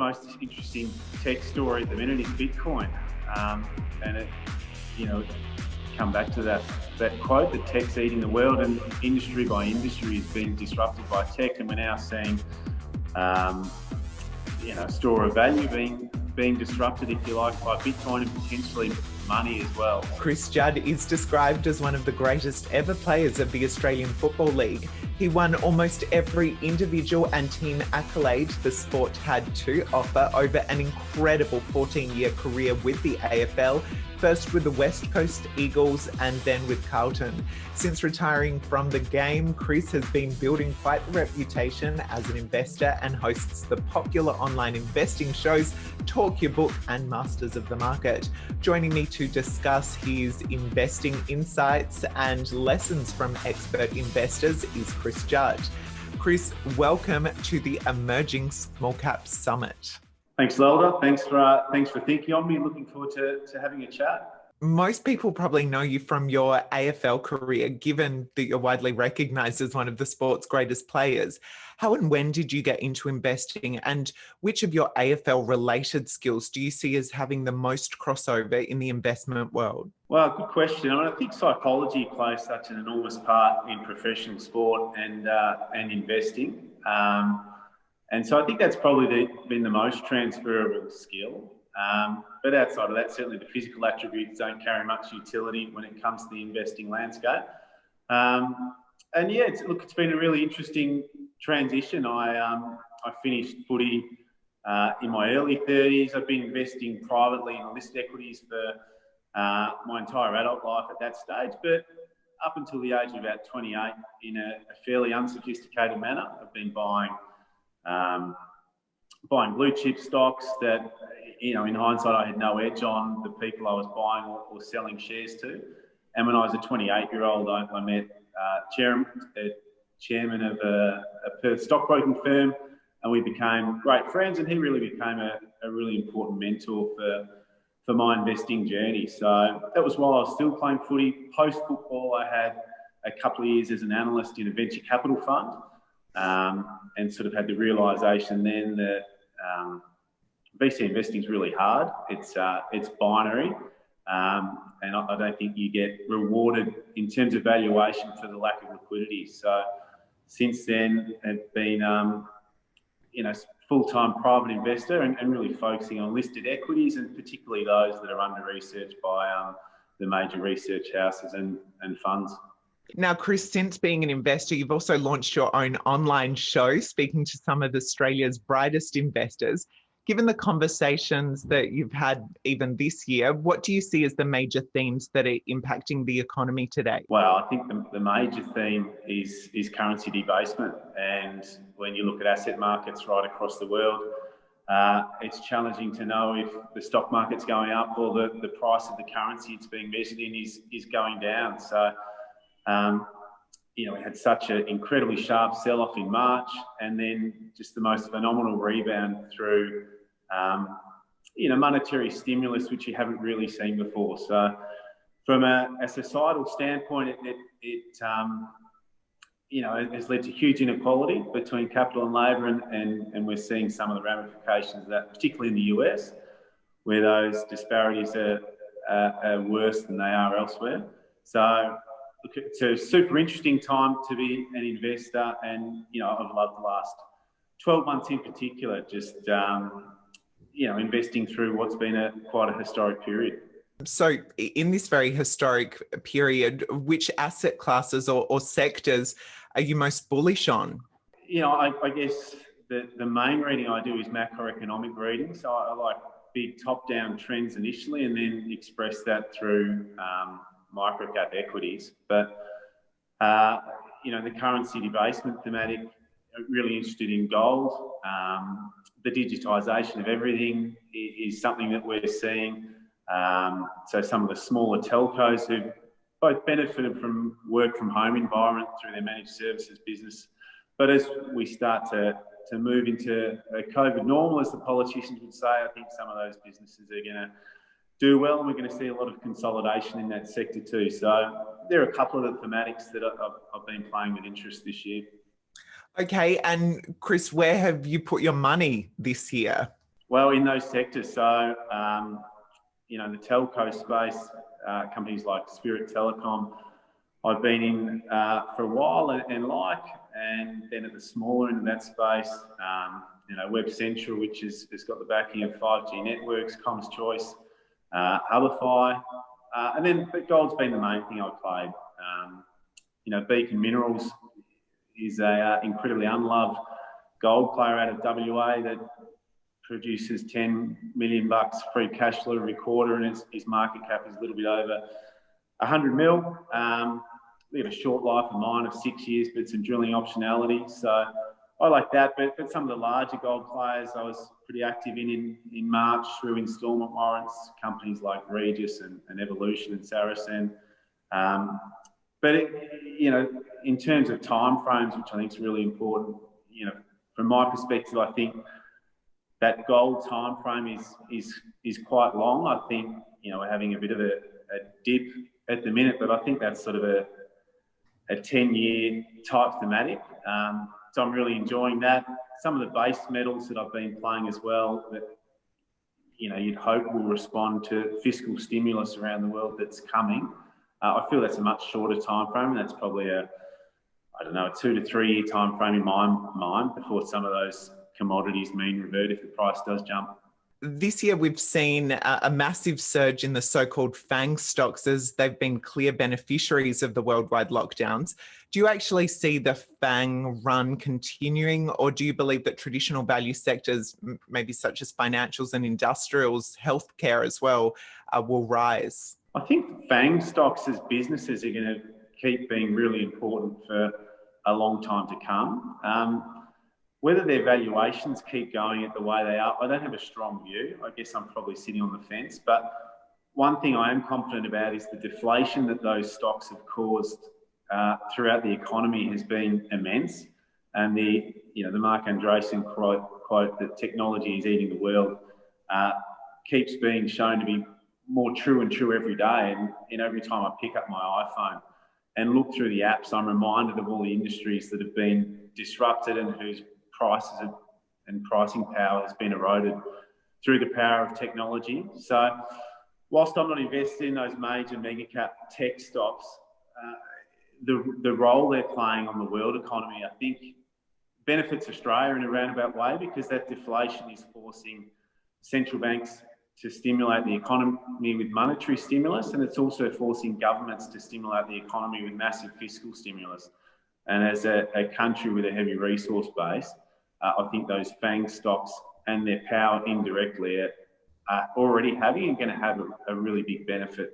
most interesting tech story at the minute is Bitcoin. And it, come back to that quote that tech's eating the world, and industry by industry is being disrupted by tech, and we're now seeing, store of value being disrupted, if you like, by Bitcoin and potentially money as well. Chris Judd is described as one of the greatest ever players of the Australian Football League. He won almost every individual and team accolade the sport had to offer over an incredible 14-year career with the AFL, first with the West Coast Eagles and then with Carlton. Since retiring from the game, Chris has been building quite the reputation as an investor and hosts the popular online investing shows Talk Your Book and Masters of the Market. Joining me to discuss his investing insights and lessons from expert investors is Chris Judd. Chris, welcome to the Emerging Small Cap Summit. Thanks, Lelda. Thanks for thinking on me. Looking forward to having a chat. Most people probably know you from your AFL career, given that you're widely recognised as one of the sport's greatest players. How and when did you get into investing, and which of your AFL-related skills do you see as having the most crossover in the investment world? Well, good question. I think psychology plays such an enormous part in professional sport and investing. And so I think that's probably been the most transferable skill. But outside of that, certainly the physical attributes don't carry much utility when it comes to the investing landscape. And yeah, it's been a really interesting transition. I finished footy in my early 30s. I've been investing privately in listed equities for my entire adult life at that stage. But up until the age of about 28, in a fairly unsophisticated manner, I've been buying blue chip stocks that, in hindsight, I had no edge on the people I was buying or selling shares to. And when I was a 28-year-old, I met chairman of a Perth stockbroking firm, and we became great friends, and he really became a really important mentor for my investing journey. So that was while I was still playing footy. Post-football, I had a couple of years as an analyst in a venture capital fund. And sort of had the realisation then that VC investing is really hard. It's binary, and I don't think you get rewarded in terms of valuation for the lack of liquidity. So since then, I've been full-time private investor and really focusing on listed equities, and particularly those that are under research by the major research houses and funds. Now, Chris, since being an investor, you've also launched your own online show, speaking to some of Australia's brightest investors. Given the conversations that you've had even this year, what do you see as the major themes that are impacting the economy today? Well, I think the major theme is currency debasement. And when you look at asset markets right across the world, it's challenging to know if the stock market's going up or the price of the currency it's being measured in is going down. So we had such an incredibly sharp sell-off in March, and then just the most phenomenal rebound through, monetary stimulus, which you haven't really seen before. So from a societal standpoint, it has led to huge inequality between capital and labour, and we're seeing some of the ramifications of that, particularly in the US, where those disparities are worse than they are elsewhere. So it's a super interesting time to be an investor, and I've loved the last 12 months in particular, just investing through what's been quite a historic period. So in this very historic period, which asset classes or sectors are you most bullish on? I guess the main reading I do is macroeconomic reading. So I like big top-down trends initially, and then express that through microcap equities. But the currency debasement thematic, really interested in gold. The digitisation of everything is something that we're seeing. So some of the smaller telcos who've both benefited from work from home environment through their managed services business. But as we start to move into a COVID normal, as the politicians would say, I think some of those businesses are going to do well, and we're going to see a lot of consolidation in that sector too. So there are a couple of the thematics that I've been playing with interest this year. Okay, and Chris, where have you put your money this year? Well, in those sectors, so the telco space, companies like Spirit Telecom, I've been in for a while and then at the smaller end of that space, Web Central, which has got the backing of 5G networks, Comms Choice, Hubify, but gold's been the main thing I've played. Beacon Minerals is a incredibly unloved gold player out of WA that produces $10 million free cash flow every quarter, and his market cap is a little bit over 100 mil. We have a short life of mine of 6 years, but some drilling optionality. So I like that. But some of the larger gold players I was pretty active in March through installment warrants, companies like Regis and Evolution and Saracen. In terms of timeframes, which I think is really important, from my perspective, I think that gold timeframe is quite long. I think, we're having a bit of a dip at the minute, but I think that's sort of a 10-year type thematic. So I'm really enjoying that. Some of the base metals that I've been playing as well that, you'd hope will respond to fiscal stimulus around the world that's coming. I feel that's a much shorter time frame, and that's probably a 2 to 3 year time frame in my mind before some of those commodities mean revert if the price does jump. This year, we've seen a massive surge in the so-called Fang stocks as they've been clear beneficiaries of the worldwide lockdowns. Do you actually see the Fang run continuing, or do you believe that traditional value sectors, maybe such as financials and industrials, healthcare as well, will rise? I think Fang stocks as businesses are going to keep being really important for a long time to come. Whether their valuations keep going at the way they are, I don't have a strong view. I guess I'm probably sitting on the fence. But one thing I am confident about is the deflation that those stocks have caused throughout the economy has been immense. And the Mark Andreessen quote that technology is eating the world keeps being shown to be more true and true every day. And every time I pick up my iPhone and look through the apps, I'm reminded of all the industries that have been disrupted and whose prices and pricing power has been eroded through the power of technology. So whilst I'm not invested in those major mega cap tech stocks, the role they're playing on the world economy, I think, benefits Australia in a roundabout way, because that deflation is forcing central banks to stimulate the economy with monetary stimulus, and it's also forcing governments to stimulate the economy with massive fiscal stimulus. And as a country with a heavy resource base, I think those Fang stocks and their power indirectly are already having and going to have a really big benefit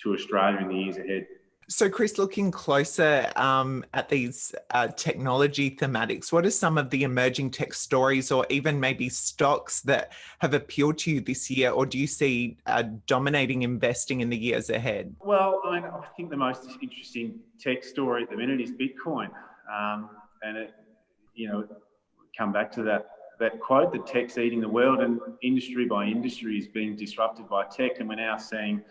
to Australia in the years ahead. So, Chris, looking closer at these technology thematics, what are some of the emerging tech stories or even maybe stocks that have appealed to you this year, or do you see dominating investing in the years ahead? Well, I think the most interesting tech story at the minute is Bitcoin. And it, come back to that quote that tech's eating the world, and industry by industry is being disrupted by tech. And we're now seeing,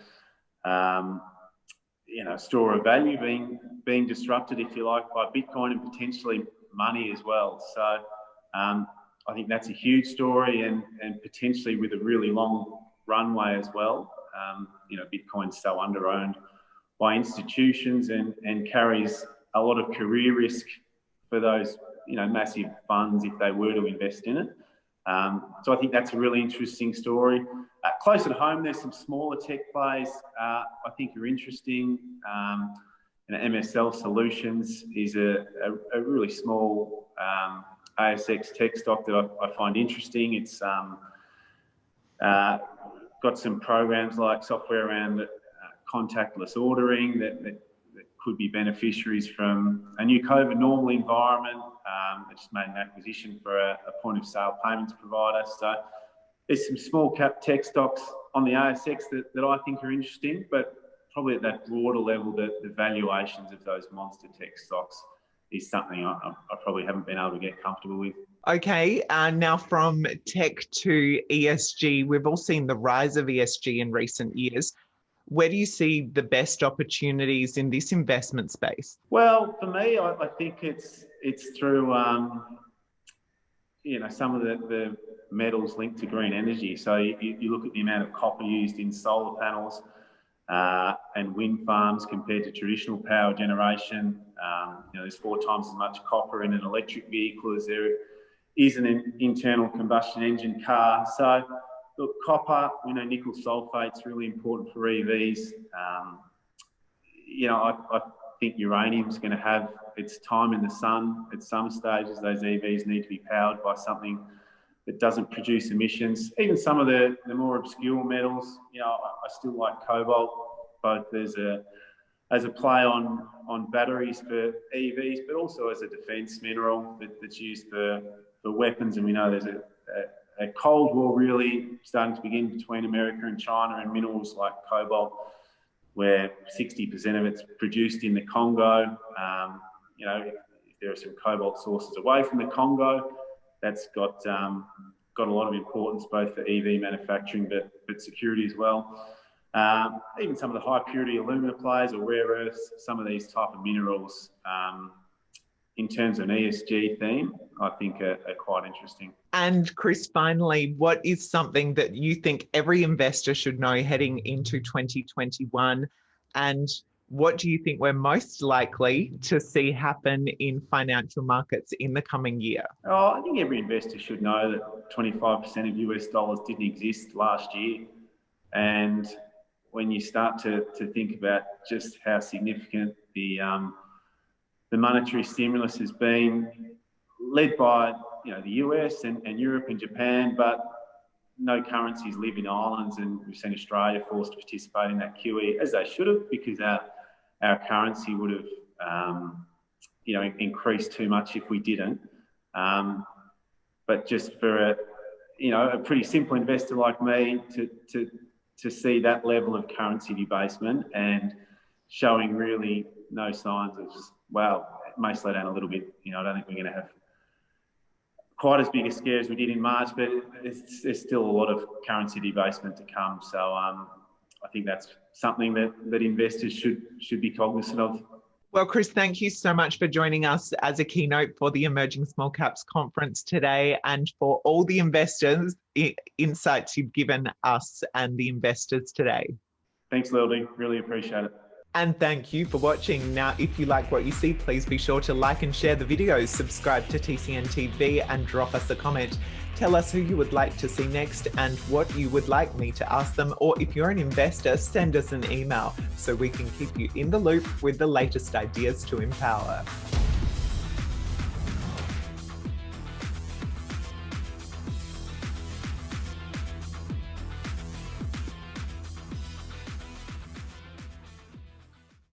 store of value being disrupted, if you like, by Bitcoin and potentially money as well. So I think that's a huge story and potentially with a really long runway as well. Bitcoin's so under-owned by institutions and carries a lot of career risk for those, massive funds if they were to invest in it. So I think that's a really interesting story. Close at home, there's some smaller tech plays I think are interesting. MSL Solutions is a really small ASX tech stock that I find interesting. It's got some programs like software around contactless ordering that could be beneficiaries from a new COVID normal environment. I just made an acquisition for a point of sale payments provider. So there's some small cap tech stocks on the ASX that I think are interesting, but probably at that broader level, the valuations of those monster tech stocks is something I probably haven't been able to get comfortable with. Okay, now from tech to ESG, we've all seen the rise of ESG in recent years. Where do you see the best opportunities in this investment space? Well, for me, I think it's through some of the metals linked to green energy. So you look at the amount of copper used in solar panels and wind farms compared to traditional power generation. There's 4 times as much copper in an electric vehicle as there is in an internal combustion engine car. So look, copper, nickel sulfate's really important for EVs. I think uranium's going to have its time in the sun at some stages. Those EVs need to be powered by something that doesn't produce emissions. Even some of the more obscure metals, I still like cobalt, both as a play on batteries for EVs, but also as a defence mineral that's used for weapons. And we know there's a Cold War really starting to begin between America and China, and minerals like cobalt, where 60% of it's produced in the Congo. If there are some cobalt sources away from the Congo, that's got a lot of importance both for EV manufacturing, but security as well. Even some of the high purity alumina players or rare earths, some of these type of minerals, in terms of an ESG theme, I think are quite interesting. And Chris, finally, what is something that you think every investor should know heading into 2021? And what do you think we're most likely to see happen in financial markets in the coming year? Oh, I think every investor should know that 25% of US dollars didn't exist last year. And when you start to think about just how significant the monetary stimulus has been, led by the US and Europe and Japan, but no currencies live in islands, and we've seen Australia forced to participate in that QE, as they should have, because our currency would have increased too much if we didn't. But just for a pretty simple investor like me to see that level of currency debasement and showing really no signs of, well, it may slow down a little bit. I don't think we're going to have quite as big a scare as we did in March, but there's still a lot of currency debasement to come. So I think that's something that investors should be cognizant of. Well, Chris, thank you so much for joining us as a keynote for the Emerging Small Caps Conference today, and for all the investors' insights you've given us and the investors today. Thanks, Lildy. Really appreciate it. And thank you for watching. Now, if you like what you see, please be sure to like and share the videos, subscribe to TCN TV, and drop us a comment. Tell us who you would like to see next and what you would like me to ask them. Or if you're an investor, send us an email so we can keep you in the loop with the latest ideas to empower.